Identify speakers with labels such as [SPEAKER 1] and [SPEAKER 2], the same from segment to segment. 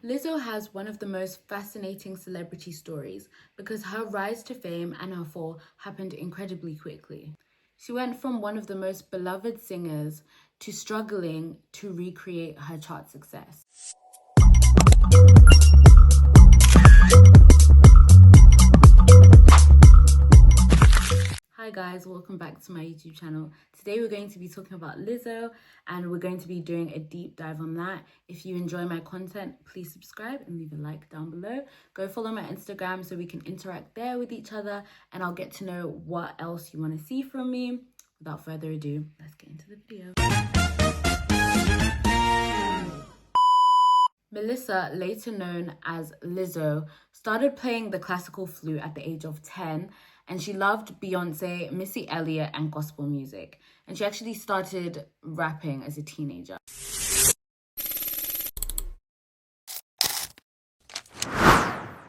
[SPEAKER 1] Lizzo has one of the most fascinating celebrity stories because her rise to fame and her fall happened incredibly quickly. She went from one of the most beloved singers to struggling to recreate her chart success. Hi guys, welcome back to my YouTube channel. Today we're going to be talking about Lizzo and we're going to be doing a deep dive on that. If you enjoy my content, please subscribe and leave a like down below. Go follow my Instagram so we can interact there with each other and I'll get to know what else you want to see from me. Without further ado, let's get into the video. Melissa, later known as Lizzo, started playing the classical flute at the age of 10, and she loved Beyonce, Missy Elliott, and gospel music. And she actually started rapping as a teenager.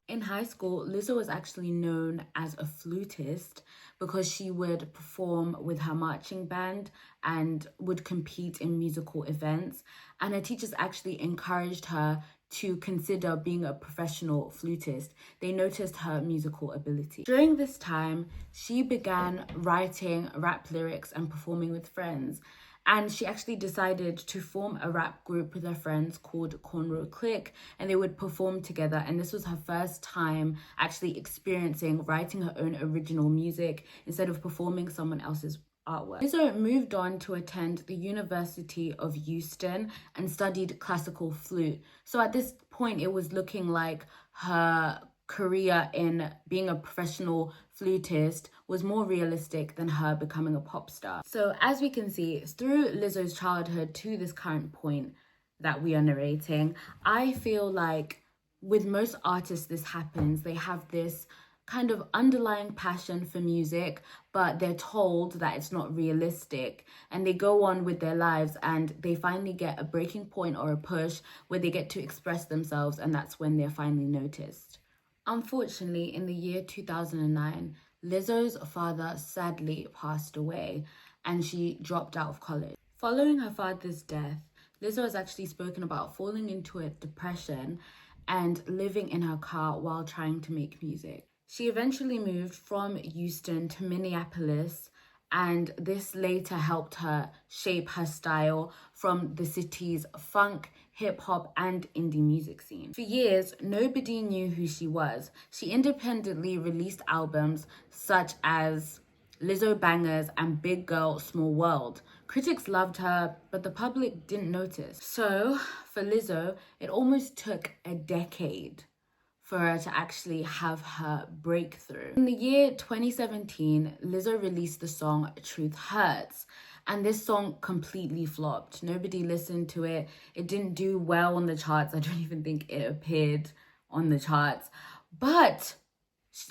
[SPEAKER 1] In high school, Lizzo was actually known as a flutist because she would perform with her marching band and would compete in musical events. And her teachers actually encouraged her to consider being a professional flutist. They noticed her musical ability. During this time, she began writing rap lyrics and performing with friends. And she actually decided to form a rap group with her friends called Cornrow Click, and they would perform together. And this was her first time actually experiencing writing her own original music instead of performing someone else's artwork. Lizzo moved on to attend the University of Houston and studied classical flute. So at this point, it was looking like her career in being a professional flutist was more realistic than her becoming a pop star. So as we can see, through Lizzo's childhood to this current point that we are narrating, I feel like with most artists this happens. They have this kind of underlying passion for music, but they're told that it's not realistic, and they go on with their lives and they finally get a breaking point or a push where they get to express themselves, and that's when they're finally noticed. Unfortunately, in the year 2009, Lizzo's father sadly passed away and she dropped out of college. Following her father's death, Lizzo has actually spoken about falling into a depression and living in her car while trying to make music. She eventually moved from Houston to Minneapolis, and this later helped her shape her style from the city's funk, hip-hop, and indie music scene. For years, nobody knew who she was. She independently released albums such as Lizzo Bangers and Big Girl, Small World. Critics loved her, but the public didn't notice. So, for Lizzo, it almost took a decade for her to actually have her breakthrough. In the year 2017, Lizzo released the song Truth Hurts, and this song completely flopped. Nobody listened to it. It didn't do well on the charts. I don't even think it appeared on the charts, but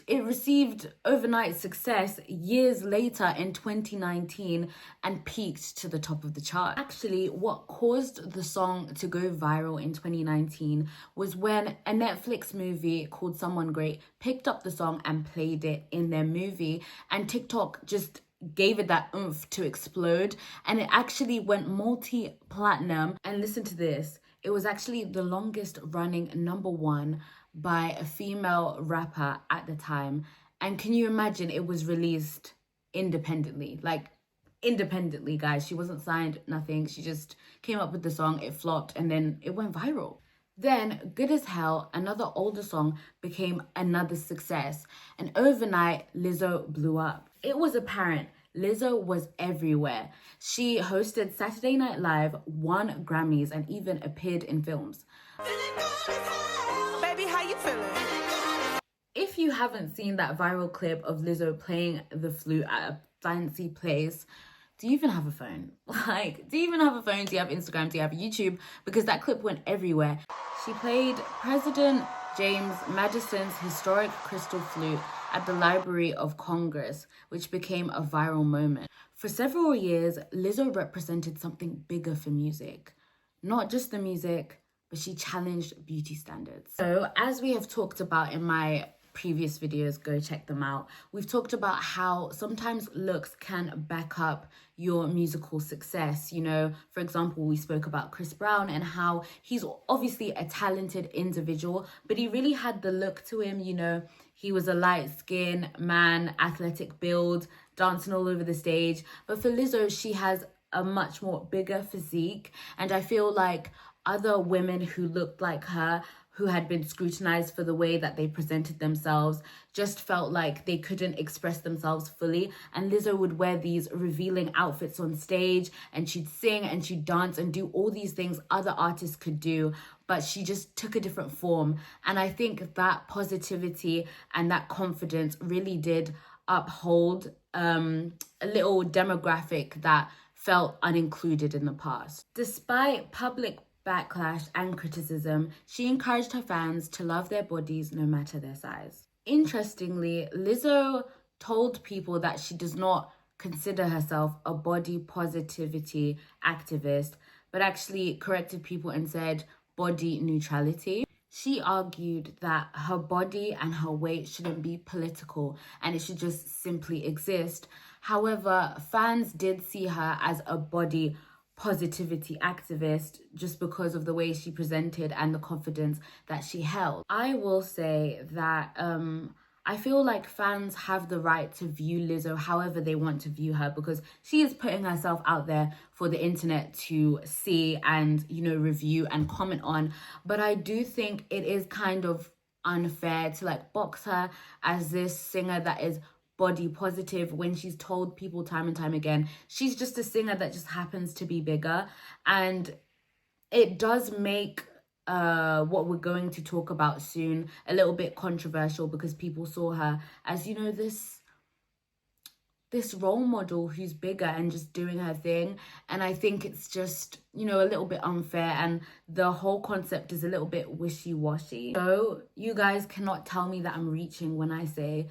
[SPEAKER 1] it received overnight success years later in 2019 and peaked to the top of the chart. Actually, what caused the song to go viral in 2019 was when a Netflix movie called Someone Great picked up the song and played it in their movie, and TikTok just gave it that oomph to explode, and it actually went multi-platinum. And listen to this, it was actually the longest running #1 by a female rapper at the time. And can you imagine, it was released independently, guys. She wasn't signed, nothing. She just came up with the song, it flopped, and then it went viral. Then Good as Hell, another older song, became another success, and overnight Lizzo blew up. It was apparent Lizzo was everywhere. She hosted Saturday Night Live, won Grammys, and even appeared in films. Baby, how you feeling? If you haven't seen that viral clip of Lizzo playing the flute at a fancy place, do you even have a phone? Do you even have a phone? Do you have Instagram? Do you have YouTube? Because that clip went everywhere. She played President James Madison's historic crystal flute at the Library of Congress, which became a viral moment. For several years, Lizzo represented something bigger for music. Not just the music, but she challenged beauty standards. So, as we have talked about in my previous videos, go check them out. We've talked about how sometimes looks can back up your musical success. You know, for example, we spoke about Chris Brown and how he's obviously a talented individual, but he really had the look to him. You know, he was a light-skinned man, athletic build, dancing all over the stage. But for Lizzo, she has a much more bigger physique, and I feel like other women who looked like her, who had been scrutinized for the way that they presented themselves, just felt like they couldn't express themselves fully. And Lizzo would wear these revealing outfits on stage, and she'd sing and she'd dance and do all these things other artists could do, but she just took a different form. And I think that positivity and that confidence really did uphold a little demographic that felt unincluded in the past. Despite public backlash and criticism, she encouraged her fans to love their bodies no matter their size. Interestingly, Lizzo told people that she does not consider herself a body positivity activist, but actually corrected people and said body neutrality. She argued that her body and her weight shouldn't be political and it should just simply exist. However, fans did see her as a body positivity activist just because of the way she presented and the confidence that she held. I will say that I feel like fans have the right to view Lizzo however they want to view her, because she is putting herself out there for the internet to see and, you know, review and comment on. But I do think it is kind of unfair to like box her as this singer that is body positive when she's told people time and time again she's just a singer that just happens to be bigger. And it does make what we're going to talk about soon a little bit controversial, because people saw her as, you know, this role model who's bigger and just doing her thing. And I think it's just, you know, a little bit unfair, and the whole concept is a little bit wishy-washy. So you guys cannot tell me that I'm reaching when I say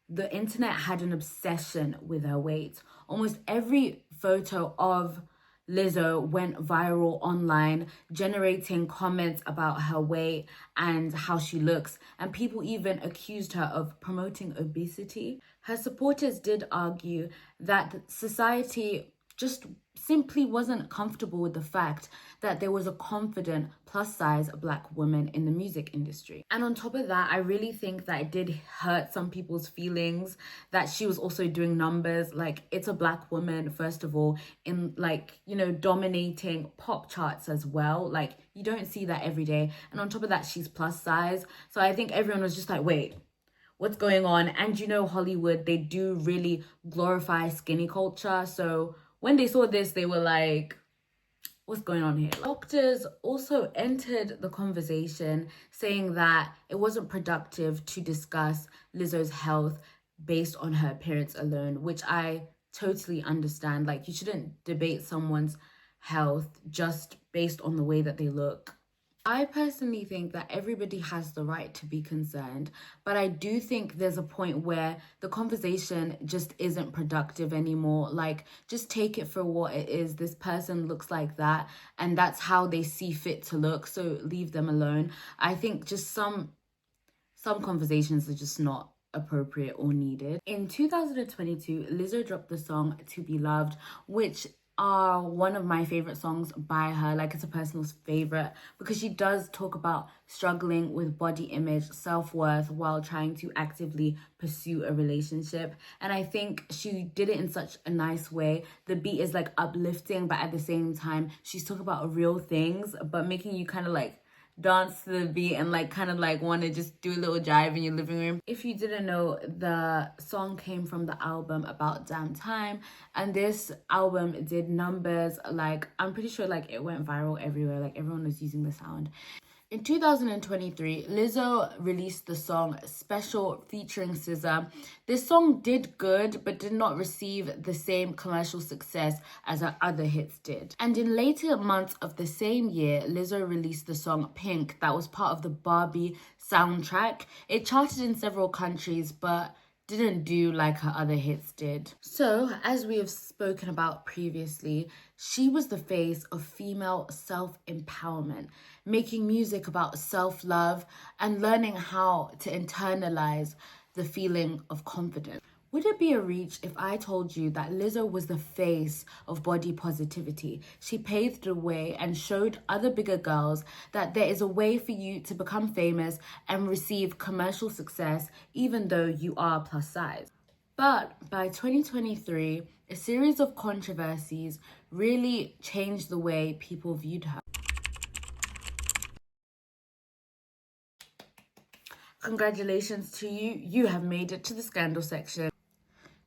[SPEAKER 1] the internet had an obsession with her weight. Almost every photo of Lizzo went viral online, generating comments about her weight and how she looks, and people even accused her of promoting obesity. Her supporters did argue that society just simply wasn't comfortable with the fact that there was a confident plus-size Black woman in the music industry. And on top of that, I really think that it did hurt some people's feelings that she was also doing numbers. Like, it's a Black woman, first of all, in, like, you know, dominating pop charts as well. Like, you don't see that every day. And on top of that, she's plus size. So I think everyone was just like, wait, what's going on? And you know, Hollywood, they do really glorify skinny culture. So when they saw this, they were like, what's going on here? Doctors also entered the conversation, saying that it wasn't productive to discuss Lizzo's health based on her appearance alone, which I totally understand. Like, you shouldn't debate someone's health just based on the way that they look. I personally think that everybody has the right to be concerned, but I do think there's a point where the conversation just isn't productive anymore. Like, just take it for what it is. This person looks like that, and that's how they see fit to look, so leave them alone. I think just some conversations are just not appropriate or needed. In 2022, Lizzo dropped the song To Be Loved, which are one of my favorite songs by her. Like, it's a personal favorite because she does talk about struggling with body image, self-worth, while trying to actively pursue a relationship. And I think she did it in such a nice way. The beat is like uplifting, but at the same time she's talking about real things, but making you kind of like dance to the beat and like kind of like want to just do a little jive in your living room. If you didn't know, the song came from the album About Damn Time, and this album did numbers. Like, I'm pretty sure like it went viral everywhere, like everyone was using the sound. In 2023, Lizzo released the song Special featuring SZA. This song did good, but did not receive the same commercial success as her other hits did. And in later months of the same year, Lizzo released the song Pink that was part of the Barbie soundtrack. It charted in several countries, but didn't do like her other hits did. So, as we have spoken about previously, she was the face of female self-empowerment. making music about self-love, and learning how to internalize the feeling of confidence. Would it be a reach if I told you that Lizzo was the face of body positivity? She paved the way and showed other bigger girls that there is a way for you to become famous and receive commercial success even though you are plus size. But by 2023, a series of controversies really changed the way people viewed her. Congratulations to you, you have made it to the scandal section.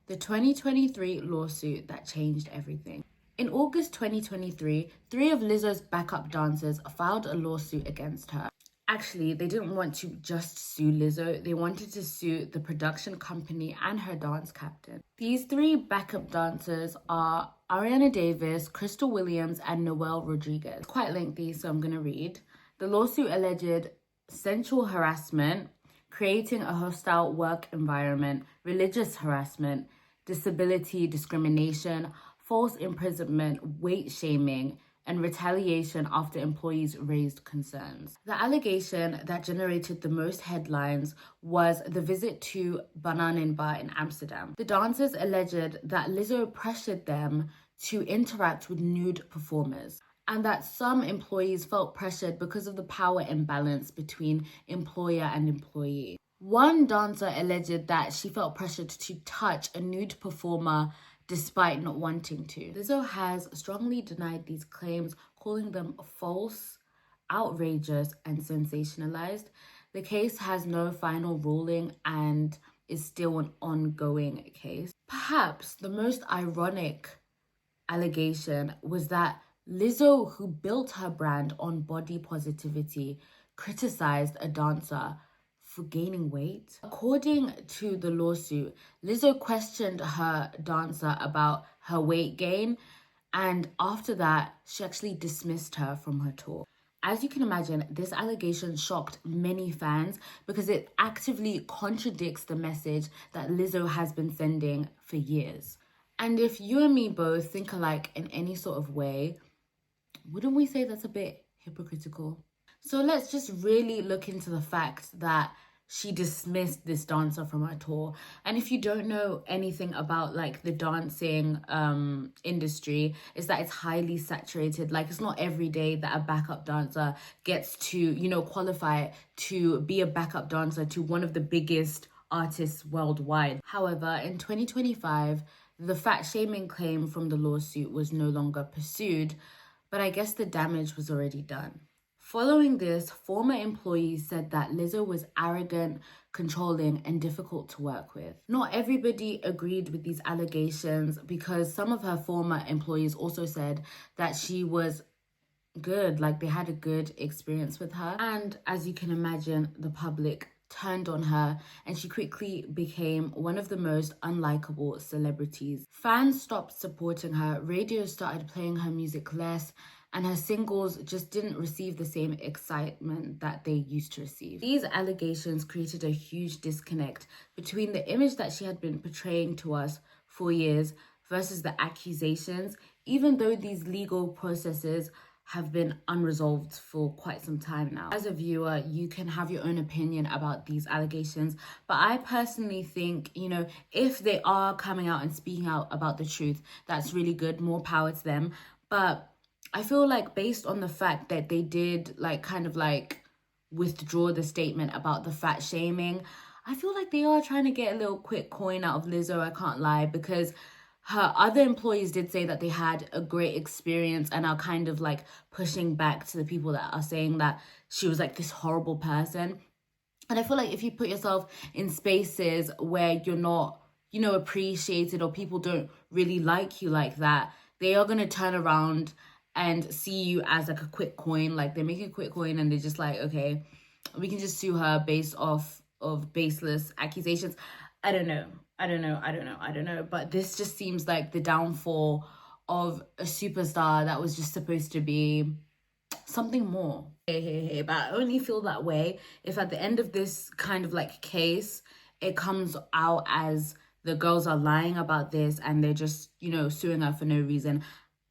[SPEAKER 1] The 2023 lawsuit that changed everything. In August 2023, 3 of Lizzo's backup dancers filed a lawsuit against her. Actually, they didn't want to just sue Lizzo, they wanted to sue the production company and her dance captain. These 3 backup dancers are Ariana Davis, Crystal Williams, and Noel Rodriguez. It's quite lengthy, so I'm gonna read. The lawsuit alleged sexual harassment, creating a hostile work environment, religious harassment, disability discrimination, false imprisonment, weight shaming, and retaliation after employees raised concerns. The allegation that generated the most headlines was the visit to Bananen Bar in Amsterdam. The dancers alleged that Lizzo pressured them to interact with nude performers, and that some employees felt pressured because of the power imbalance between employer and employee. One dancer alleged that she felt pressured to touch a nude performer despite not wanting to. Lizzo has strongly denied these claims, calling them false, outrageous, and sensationalized. The case has no final ruling and is still an ongoing case. Perhaps the most ironic allegation was that Lizzo, who built her brand on body positivity, criticized a dancer for gaining weight. According to the lawsuit, Lizzo questioned her dancer about her weight gain, and after that, she actually dismissed her from her tour. As you can imagine, this allegation shocked many fans because it actively contradicts the message that Lizzo has been sending for years. And if you and me both think alike in any sort of way, wouldn't we say that's a bit hypocritical? So let's just really look into the fact that she dismissed this dancer from her tour. And if you don't know anything about like the dancing industry, is that it's highly saturated. Like, it's not every day that a backup dancer gets to, you know, qualify to be a backup dancer to one of the biggest artists worldwide. However, in 2025, the fat shaming claim from the lawsuit was no longer pursued, but I guess the damage was already done. Following this, former employees said that Lizzo was arrogant, controlling, and difficult to work with. Not everybody agreed with these allegations because some of her former employees also said that she was good, like they had a good experience with her. And as you can imagine, the public turned on her and she quickly became one of the most unlikable celebrities. Fans stopped supporting her, radio started playing her music less, and her singles just didn't receive the same excitement that they used to receive. These allegations created a huge disconnect between the image that she had been portraying to us for years versus the accusations, even though these legal processes have been unresolved for quite some time now. As a viewer, you can have your own opinion about these allegations, but I personally think, you know, if they are coming out and speaking out about the truth, that's really good, more power to them. But I feel like based on the fact that they did like kind of like withdraw the statement about the fat shaming, I feel like they are trying to get a little quick coin out of Lizzo, I can't lie, because her other employees did say that they had a great experience and are kind of like pushing back to the people that are saying that she was like this horrible person. And I feel like if you put yourself in spaces where you're not, you know, appreciated or people don't really like you like that, they are going to turn around and see you as like a quick coin. Like, they make a quick coin and they're just like, okay, we can just sue her based off of baseless accusations. I don't know. But this just seems like the downfall of a superstar that was just supposed to be something more. But I only feel that way if at the end of this kind of like case, it comes out as the girls are lying about this and they're just, you know, suing her for no reason.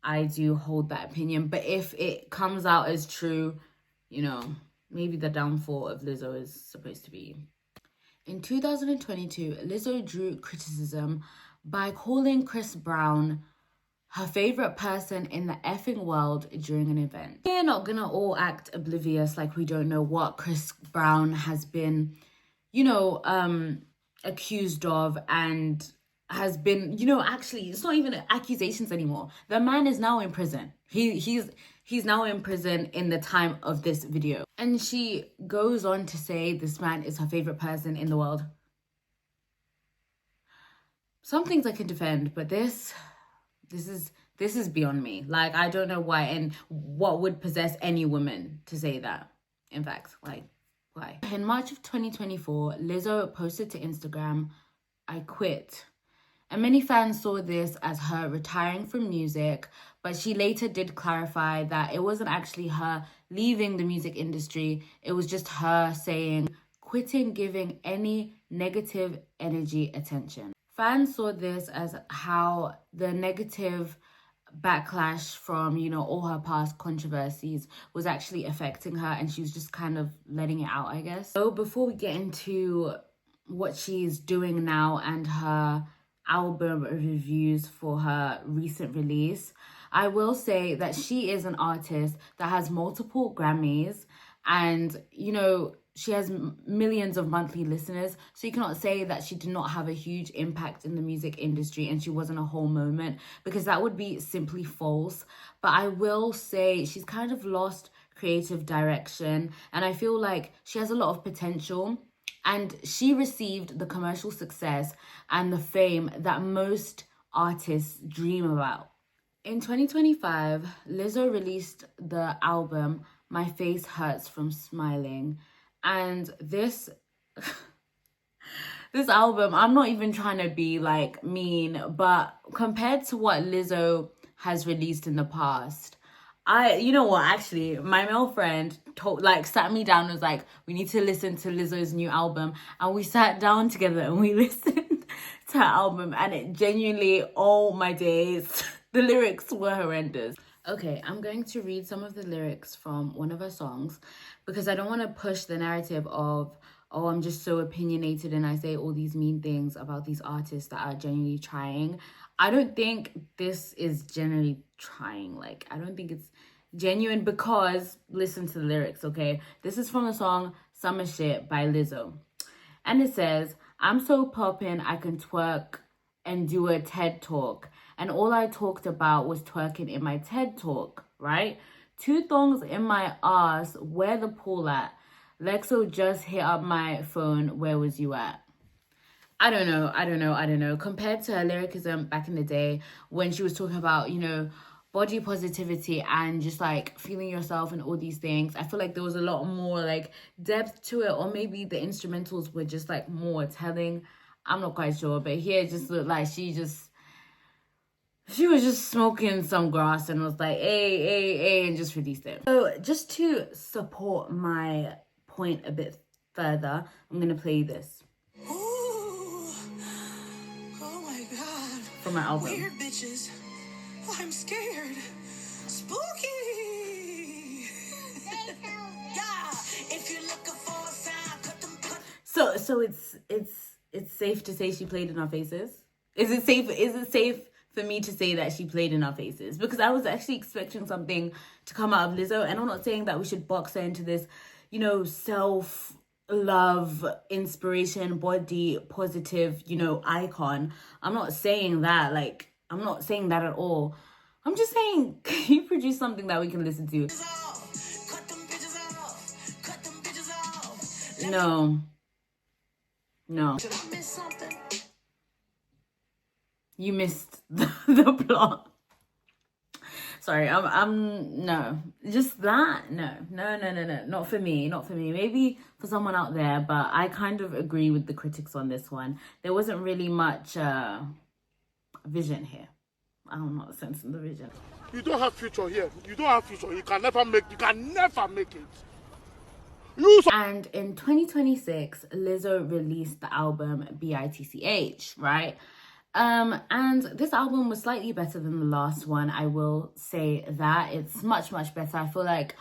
[SPEAKER 1] I do hold that opinion. But if it comes out as true, you know, maybe the downfall of Lizzo is supposed to be. In 2022, Lizzo drew criticism by calling Chris Brown her favorite person in the effing world during an event. We're not gonna all act oblivious like we don't know what Chris Brown has been, accused of, and has been, actually, it's not even accusations anymore. The man is now in prison. He's now in prison in the time of this video. And she goes on to say this man is her favorite person in the world. Some things I can defend, but this is beyond me. Like, I don't know why and what would possess any woman to say that. In fact, like, why? In March of 2024, Lizzo posted to Instagram, "I quit." And many fans saw this as her retiring from music, but she later did clarify that it wasn't actually her leaving the music industry. It was just her saying, quitting giving any negative energy attention. Fans saw this as how the negative backlash from, all her past controversies was actually affecting her, and she was just kind of letting it out, I guess. So before we get into what she's doing now and her album reviews for her recent release, I will say that she is an artist that has multiple Grammys, and she has millions of monthly listeners, so you cannot say that she did not have a huge impact in the music industry and she wasn't a whole moment, because that would be simply false. But I will say she's kind of lost creative direction, and I feel like she has a lot of potential, and she received the commercial success and the fame that most artists dream about. In 2025, Lizzo released the album My Face Hurts From Smiling. And this album, I'm not even trying to be like mean, but compared to what Lizzo has released in the past, actually, my male friend sat me down and was like, we need to listen to Lizzo's new album. And we sat down together and we listened to her album, and it genuinely, oh my days, the lyrics were horrendous. Okay, I'm going to read some of the lyrics from one of her songs, because I don't want to push the narrative of, oh, I'm just so opinionated and I say all these mean things about these artists that are genuinely trying. I don't think this is genuinely trying. Like, I don't think it's genuine, because listen to the lyrics, okay? This is from the song Summer Shit by Lizzo. And it says, "I'm so poppin', I can twerk and do a TED Talk. And all I talked about was twerking in my TED Talk, right? 2 thongs in my ass, where the pool at? Lexo just hit up my phone, where was you at?" I don't know. Compared to her lyricism back in the day when she was talking about, body positivity and just like feeling yourself and all these things, I feel like there was a lot more like depth to it, or maybe the instrumentals were just like more telling. I'm not quite sure, but here it just looked like she was just smoking some grass and was like, hey, and just released it. So just to support my point a bit further, I'm going to play this. Ooh, oh my God. From my album. Weird bitches. I'm scared. Spooky. Yeah. If you're looking for a sign, cut them. So it's safe to say she played in our faces? Is it safe for me to say that she played in our faces? Because I was actually expecting something to come out of Lizzo, and I'm not saying that we should box her into this, self-love, inspiration, body positive, icon. I'm not saying that. Like, I'm not saying that at all. I'm just saying, can you produce something that we can listen to? No. You missed the plot. Sorry, no. Just that? No. Not for me. Maybe for someone out there, but I kind of agree with the critics on this one. There wasn't really much vision here. I don't know the sense of the vision.
[SPEAKER 2] You don't have future here. You don't have future. You can never make it.
[SPEAKER 1] And in 2026, Lizzo released the album BITCH, right? And this album was slightly better than the last one. I will say that it's much better. I feel like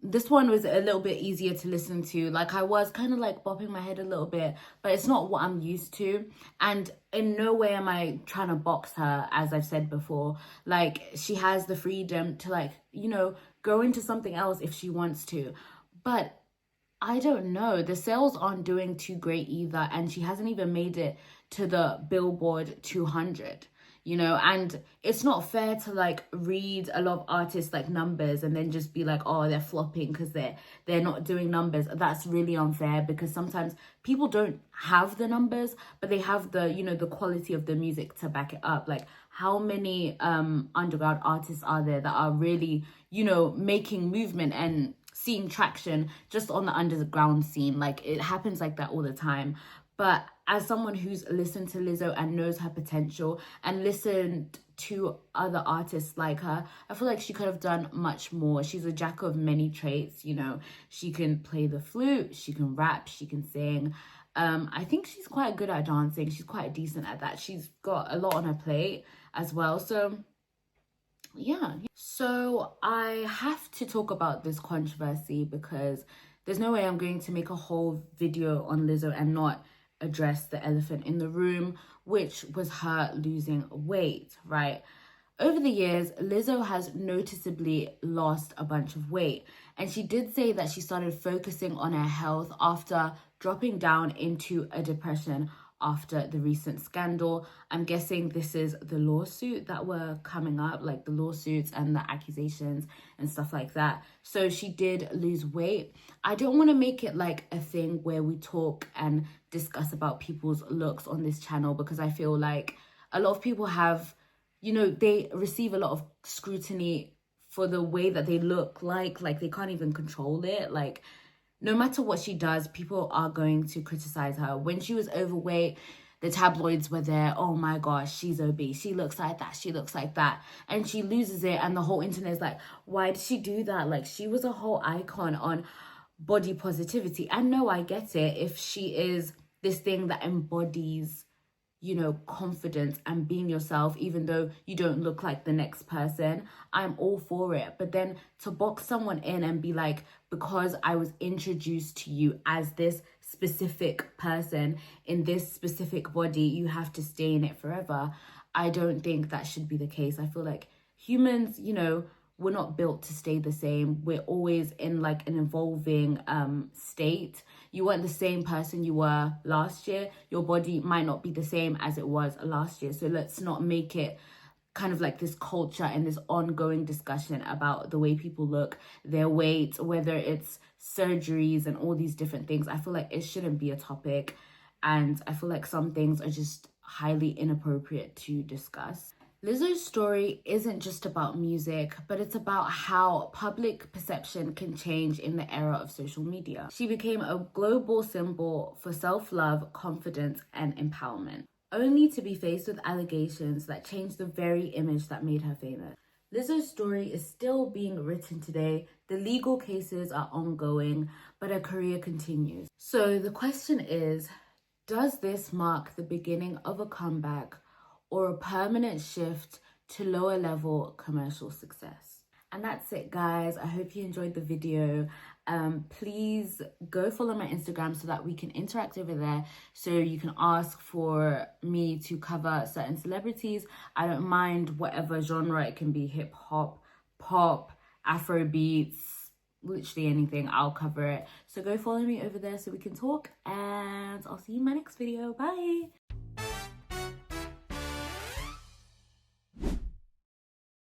[SPEAKER 1] this one was a little bit easier to listen to. Like, I was kind of like bopping my head a little bit, but it's not what I'm used to. And in no way am I trying to box her, as I've said before. Like, she has the freedom to, like, you know, go into something else if she wants to. But I don't know. The sales aren't doing too great either. And she hasn't even made it to the Billboard 200. You know, and it's not fair to like read a lot of artists like numbers and then just be like, oh, they're flopping because they're not doing numbers. That's really unfair, because sometimes people don't have the numbers, but they have the, you know, the quality of the music to back it up. Like, how many underground artists are there that are really, you know, making movement and seeing traction just on the underground scene? Like, it happens like that all the time. But as someone who's listened to Lizzo and knows her potential and listened to other artists like her, I feel like she could have done much more. She's a jack of many traits, you know. She can play the flute, she can rap, she can sing. I think she's quite good at dancing. She's quite decent at that. She's got a lot on her plate as well. So yeah. So I have to talk about this controversy, because there's no way I'm going to make a whole video on Lizzo and not address the elephant in the room, which was her losing weight, right? Over the years, Lizzo has noticeably lost a bunch of weight, and she did say that she started focusing on her health after dropping down into a depression after the recent scandal. I'm guessing this is the lawsuit that were coming up, like the lawsuits and the accusations and stuff like that. So she did lose weight. I don't want to make it like a thing where we talk and discuss about people's looks on this channel, because I feel like a lot of people have, you know, they receive a lot of scrutiny for the way that they look like they can't even control it. Like, no matter what she does, people are going to criticize her. When she was overweight, the tabloids were there. Oh my gosh, she's obese. She looks like that. She looks like that. And she loses it. And the whole internet is like, why did she do that? Like, she was a whole icon on body positivity. And no, I get it. If she is this thing that embodies, you know, confidence and being yourself, even though you don't look like the next person, I'm all for it. But then to box someone in and be like, because I was introduced to you as this specific person in this specific body, you have to stay in it forever. I don't think that should be the case. I feel like humans, you know, we're not built to stay the same. We're always in like an evolving state. You weren't the same person you were last year. Your body might not be the same as it was last year. So let's not make it kind of like this culture and this ongoing discussion about the way people look, their weight, whether it's surgeries and all these different things. I feel like it shouldn't be a topic. And I feel like some things are just highly inappropriate to discuss. Lizzo's story isn't just about music, but it's about how public perception can change in the era of social media. She became a global symbol for self-love, confidence, and empowerment, only to be faced with allegations that changed the very image that made her famous. Lizzo's story is still being written today. The legal cases are ongoing, but her career continues. So the question is, does this mark the beginning of a comeback or a permanent shift to lower level commercial success? And that's it, guys. I hope you enjoyed the video. Please go follow my Instagram so that we can interact over there, so you can ask for me to cover certain celebrities. I don't mind whatever genre. It can be hip hop, pop, Afro beats, literally anything. I'll cover it. So go follow me over there so we can talk, and I'll see you in my next video. Bye.